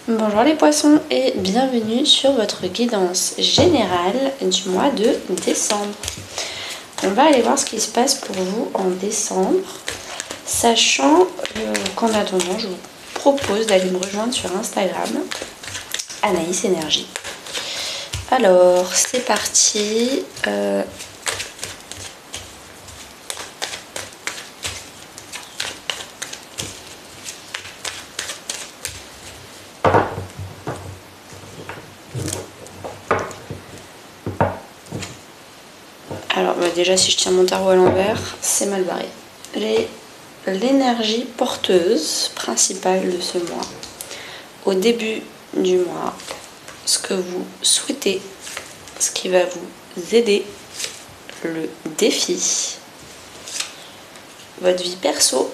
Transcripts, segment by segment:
Bonjour les poissons et bienvenue sur votre guidance générale du mois de décembre. On va aller voir ce qui se passe pour vous en décembre, sachant qu'en attendant, je vous propose d'aller me rejoindre sur Instagram, Anaïs Énergie. Alors, c'est parti. Alors déjà si je tiens mon tarot à l'envers, c'est mal barré. L'énergie porteuse principale de ce mois, au début du mois, ce que vous souhaitez, ce qui va vous aider, le défi, votre vie perso,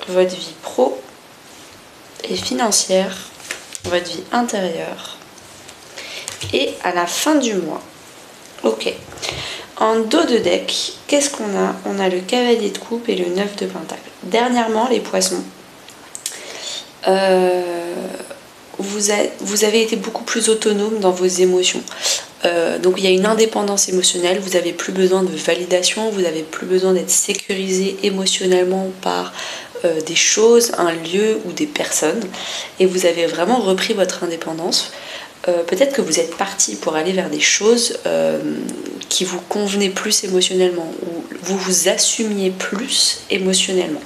votre vie pro et financière, votre vie intérieure. Et à la fin du mois, ok. En dos de deck, qu'est-ce qu'on a? On a le cavalier de coupe et le 9 de pentacle. Dernièrement, les poissons, vous avez été beaucoup plus autonome dans vos émotions. Donc il y a une indépendance émotionnelle, vous n'avez plus besoin de validation, vous n'avez plus besoin d'être sécurisé émotionnellement par des choses, un lieu ou des personnes. Et vous avez vraiment repris votre indépendance. Peut-être que vous êtes parti pour aller vers des choses qui vous convenaient plus émotionnellement, ou vous vous assumiez plus émotionnellement.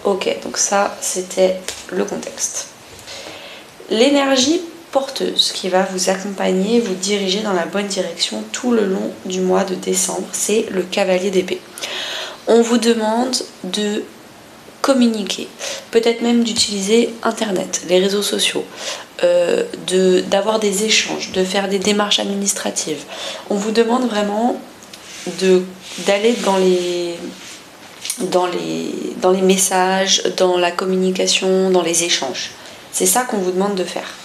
Ok, donc ça c'était le contexte. L'énergie porteuse qui va vous accompagner, vous diriger dans la bonne direction tout le long du mois de décembre, c'est le cavalier d'épée. On vous demande de communiquer, peut-être même d'utiliser internet, les réseaux sociaux, d'avoir des échanges, de faire des démarches administratives. On vous demande vraiment d'aller dans les messages, dans la communication, dans les échanges. C'est ça qu'on vous demande de faire.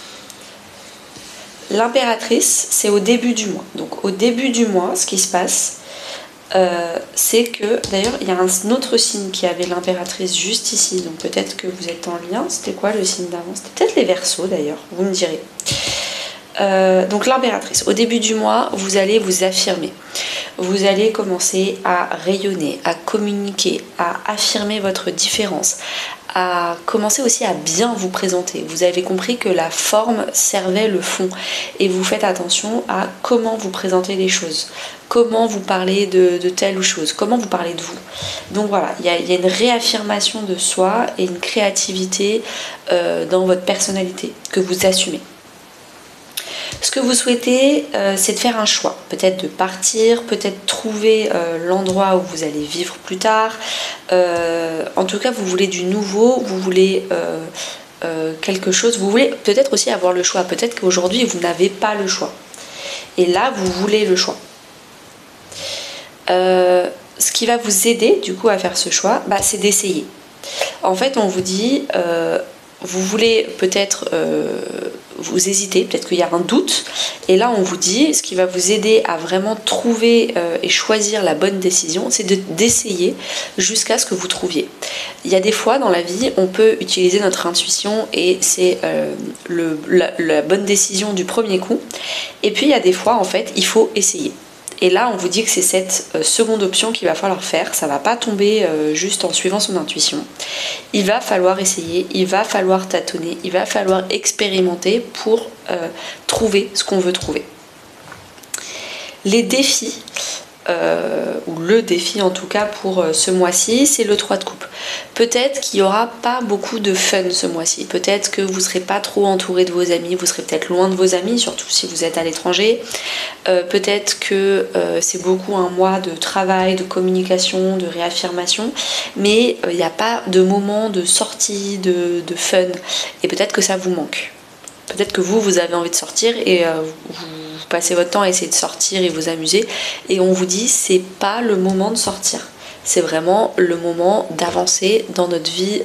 L'impératrice, c'est au début du mois. Donc au début du mois, ce qui se passe, c'est que, d'ailleurs, il y a un autre signe qui avait l'impératrice juste ici, donc peut-être que vous êtes en lien. C'était quoi le signe d'avant? C'était peut-être les Verseaux d'ailleurs, vous me direz. Donc l'impératrice, au début du mois, vous allez vous affirmer. Vous allez commencer à rayonner, à communiquer, à affirmer votre différence, à commencer aussi à bien vous présenter. Vous avez compris que la forme servait le fond et vous faites attention à comment vous présentez les choses, comment vous parlez de telle ou chose, comment vous parlez de vous. Donc voilà, il y a une réaffirmation de soi et une créativité dans votre personnalité que vous assumez. Ce que vous souhaitez, c'est de faire un choix, peut-être de partir, peut-être trouver l'endroit où vous allez vivre plus tard. En tout cas, vous voulez du nouveau, vous voulez quelque chose, vous voulez peut-être aussi avoir le choix. Peut-être qu'aujourd'hui, vous n'avez pas le choix. Et là, vous voulez le choix. Ce qui va vous aider, du coup, à faire ce choix, c'est d'essayer. En fait, on vous dit... vous voulez peut-être, vous hésitez, peut-être qu'il y a un doute, et là on vous dit, ce qui va vous aider à vraiment trouver et choisir la bonne décision, c'est d'essayer jusqu'à ce que vous trouviez. Il y a des fois dans la vie, on peut utiliser notre intuition et c'est la bonne décision du premier coup, et puis il y a des fois en fait, il faut essayer. Et là, on vous dit que c'est cette seconde option qu'il va falloir faire. Ça ne va pas tomber juste en suivant son intuition. Il va falloir essayer, il va falloir tâtonner, il va falloir expérimenter pour trouver ce qu'on veut trouver. Les défis, ou le défi en tout cas pour ce mois-ci, c'est le 3 de coupe. Peut-être qu'il n'y aura pas beaucoup de fun ce mois-ci, peut-être que vous ne serez pas trop entouré de vos amis, vous serez peut-être loin de vos amis, surtout si vous êtes à l'étranger. Peut-être que c'est beaucoup un mois de travail, de communication, de réaffirmation, mais il n'y a pas de moment de sortie, de fun, et peut-être que ça vous manque. Peut-être que vous avez envie de sortir et vous passez votre temps à essayer de sortir et vous amuser, et on vous dit c'est pas le moment de sortir, c'est vraiment le moment d'avancer dans notre vie,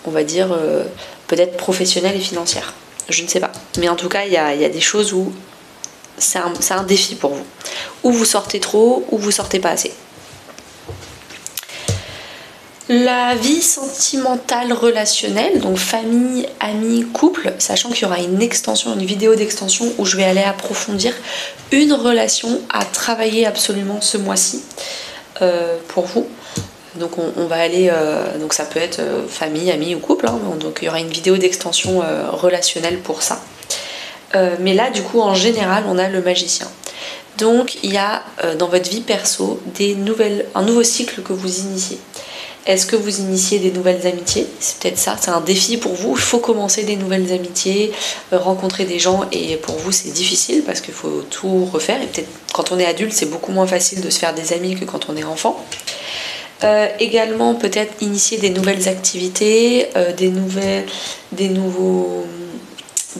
on va dire peut-être professionnelle et financière, je ne sais pas, mais en tout cas il y a des choses où c'est un défi pour vous, ou vous sortez trop ou vous sortez pas assez. La vie sentimentale relationnelle, donc famille, amis, couple, sachant qu'il y aura une extension, une vidéo d'extension où je vais aller approfondir une relation à travailler absolument ce mois-ci pour vous. Donc on va aller, donc ça peut être famille, amis ou couple, hein, donc il y aura une vidéo d'extension relationnelle pour ça. Mais là du coup en général on a le magicien. Donc il y a dans votre vie perso un nouveau cycle que vous initiez. Est-ce que vous initiez des nouvelles amitiés? C'est peut-être ça, c'est un défi pour vous. Il faut commencer des nouvelles amitiés, rencontrer des gens, et pour vous c'est difficile parce qu'il faut tout refaire. Et peut-être quand on est adulte c'est beaucoup moins facile de se faire des amis que quand on est enfant. Également peut-être initier des nouvelles activités, des nouveaux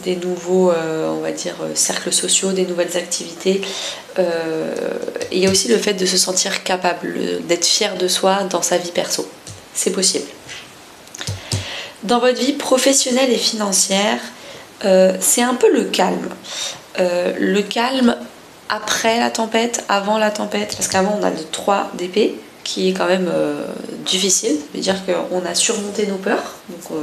on va dire cercles sociaux, des nouvelles activités. Il y a aussi le fait de se sentir capable, d'être fier de soi dans sa vie perso. C'est possible. Dans votre vie professionnelle et financière, c'est un peu le calme. Le calme après la tempête, avant la tempête, parce qu'avant on a le 3 d'épée, qui est quand même difficile. Ça veut dire qu'on a surmonté nos peurs, donc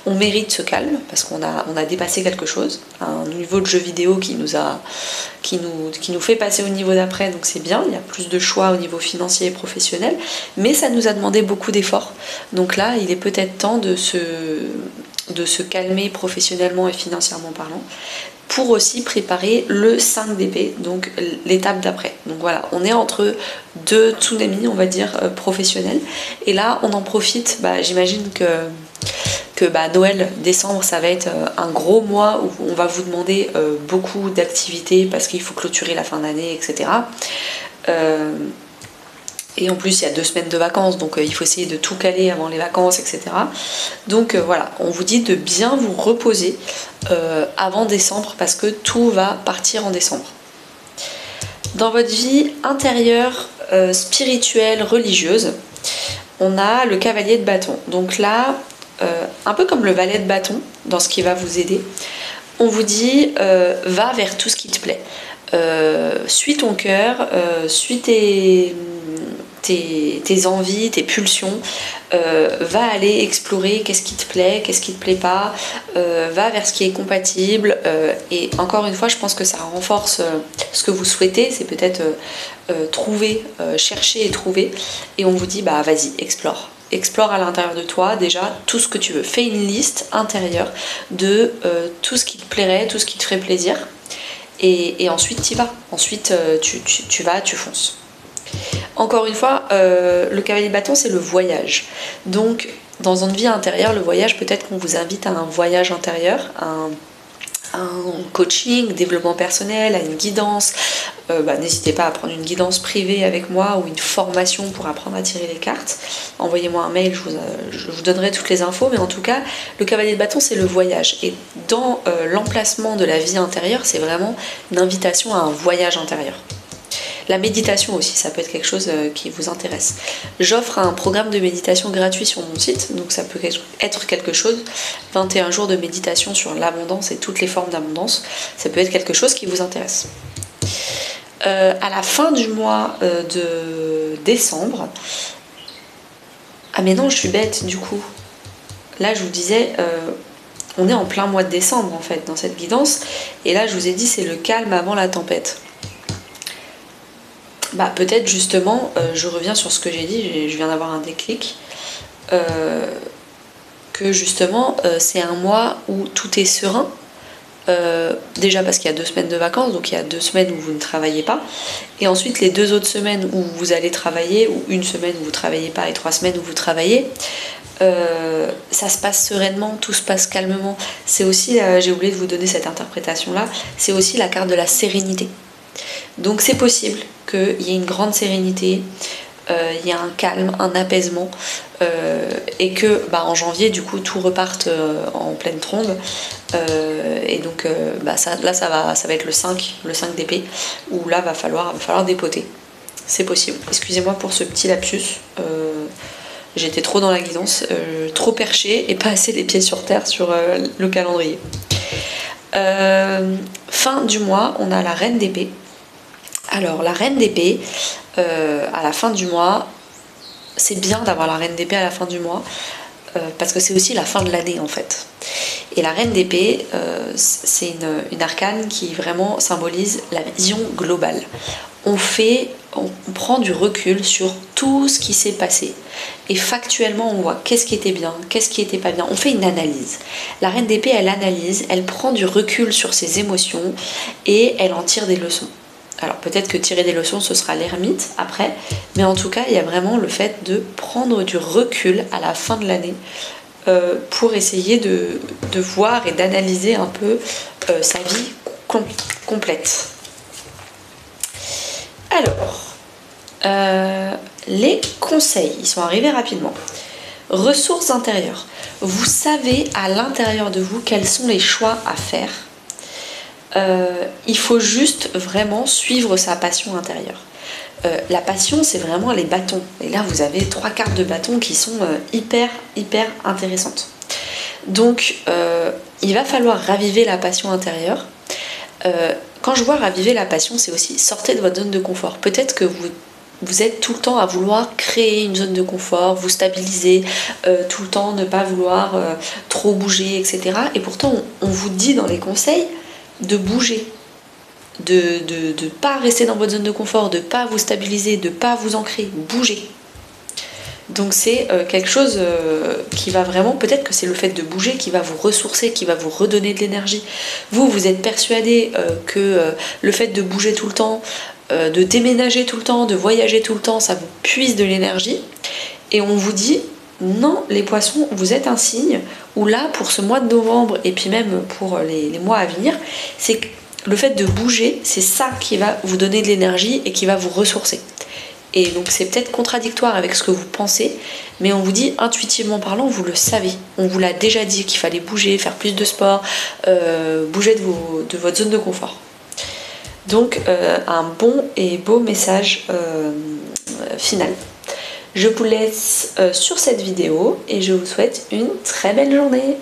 on mérite ce calme parce qu'on a dépassé quelque chose, un niveau de jeu vidéo qui nous fait passer au niveau d'après, donc c'est bien. Il y a plus de choix au niveau financier et professionnel, mais ça nous a demandé beaucoup d'efforts. Donc là, il est peut-être temps de se calmer professionnellement et financièrement parlant, pour aussi préparer le 5 d'épée, donc l'étape d'après. Donc voilà, on est entre deux tsunamis, on va dire, professionnels. Et là, on en profite, j'imagine que Noël, décembre, ça va être un gros mois où on va vous demander beaucoup d'activités parce qu'il faut clôturer la fin d'année, etc. Et en plus, il y a 2 semaines de vacances, donc il faut essayer de tout caler avant les vacances, etc. Donc voilà, on vous dit de bien vous reposer avant décembre parce que tout va partir en décembre. Dans votre vie intérieure, spirituelle, religieuse, on a le cavalier de bâton. Donc là, un peu comme le valet de bâton, dans ce qui va vous aider, on vous dit va vers tout ce qui te plaît. Suis ton cœur, suis tes envies, tes pulsions, va aller explorer qu'est-ce qui te plaît, qu'est-ce qui te plaît pas, va vers ce qui est compatible, et encore une fois je pense que ça renforce ce que vous souhaitez, c'est peut-être chercher et trouver, et on vous dit vas-y, explore à l'intérieur de toi déjà tout ce que tu veux, fais une liste intérieure de tout ce qui te plairait, tout ce qui te ferait plaisir, et ensuite tu y vas, ensuite tu vas, tu fonces. Encore une fois, le cavalier de bâton, c'est le voyage. Donc, dans une vie intérieure, le voyage, peut-être qu'on vous invite à un voyage intérieur, un coaching, développement personnel, à une guidance. N'hésitez pas à prendre une guidance privée avec moi ou une formation pour apprendre à tirer les cartes. Envoyez-moi un mail, je vous donnerai toutes les infos. Mais en tout cas, le cavalier de bâton, c'est le voyage. Et dans l'emplacement de la vie intérieure, c'est vraiment une invitation à un voyage intérieur. La méditation aussi, ça peut être quelque chose qui vous intéresse. J'offre un programme de méditation gratuit sur mon site, donc ça peut être quelque chose, 21 jours de méditation sur l'abondance et toutes les formes d'abondance, ça peut être quelque chose qui vous intéresse. À la fin du mois de décembre, ah mais non, je suis bête du coup. Là je vous disais, on est en plein mois de décembre en fait dans cette guidance, et là je vous ai dit c'est le calme avant la tempête. Peut-être justement, je reviens sur ce que j'ai dit, je viens d'avoir un déclic, que justement c'est un mois où tout est serein, déjà parce qu'il y a 2 semaines de vacances, donc il y a 2 semaines où vous ne travaillez pas, et ensuite les 2 autres semaines où vous allez travailler, ou 1 semaine où vous ne travaillez pas et 3 semaines où vous travaillez, ça se passe sereinement, tout se passe calmement. C'est aussi, j'ai oublié de vous donner cette interprétation-là, c'est aussi la carte de la sérénité. Donc c'est possible qu'il y ait une grande sérénité, il y a un calme, un apaisement, et que en janvier du coup tout reparte en pleine trombe, et donc ça va être le 5 d'épée, où là va falloir dépoter. C'est possible. Excusez-moi pour ce petit lapsus, j'étais trop dans la guidance, trop perchée et pas assez les pieds sur terre sur le calendrier. Fin du mois, on a la reine d'épée. Alors la reine d'épée, à la fin du mois, c'est bien d'avoir la reine d'épée à la fin du mois, parce que c'est aussi la fin de l'année en fait. Et la reine d'épée, c'est une arcane qui vraiment symbolise la vision globale. On prend du recul sur tout ce qui s'est passé. Et factuellement, on voit qu'est-ce qui était bien, qu'est-ce qui était pas bien. On fait une analyse. La reine d'épée, elle analyse, elle prend du recul sur ses émotions et elle en tire des leçons. Alors peut-être que tirer des leçons, ce sera l'ermite après, mais en tout cas, il y a vraiment le fait de prendre du recul à la fin de l'année pour essayer de voir et d'analyser un peu sa vie complète. Alors, les conseils, ils sont arrivés rapidement. Ressources intérieures. Vous savez à l'intérieur de vous quels sont les choix à faire. Il faut juste vraiment suivre sa passion intérieure. La passion, c'est vraiment les bâtons. Et là, vous avez 3 cartes de bâtons qui sont hyper intéressantes. Donc, il va falloir raviver la passion intérieure. Quand je vois raviver la passion, c'est aussi sortez de votre zone de confort. Peut-être que vous êtes tout le temps à vouloir créer une zone de confort, vous stabiliser, tout le temps ne pas vouloir trop bouger, etc. Et pourtant, on vous dit dans les conseils de bouger, de ne pas rester dans votre zone de confort, de ne pas vous stabiliser, de ne pas vous ancrer, bouger. Donc c'est quelque chose qui va vraiment, peut-être que c'est le fait de bouger qui va vous ressourcer, qui va vous redonner de l'énergie. Vous êtes persuadé que le fait de bouger tout le temps, de déménager tout le temps, de voyager tout le temps, ça vous puise de l'énergie. Et on vous dit, non les poissons, vous êtes un signe où là, pour ce mois de novembre et puis même pour les mois à venir, c'est que le fait de bouger, c'est ça qui va vous donner de l'énergie et qui va vous ressourcer. Et donc c'est peut-être contradictoire avec ce que vous pensez, mais on vous dit intuitivement parlant, vous le savez. On vous l'a déjà dit qu'il fallait bouger, faire plus de sport, bouger de votre zone de confort. Donc un bon et beau message final. Je vous laisse sur cette vidéo et je vous souhaite une très belle journée.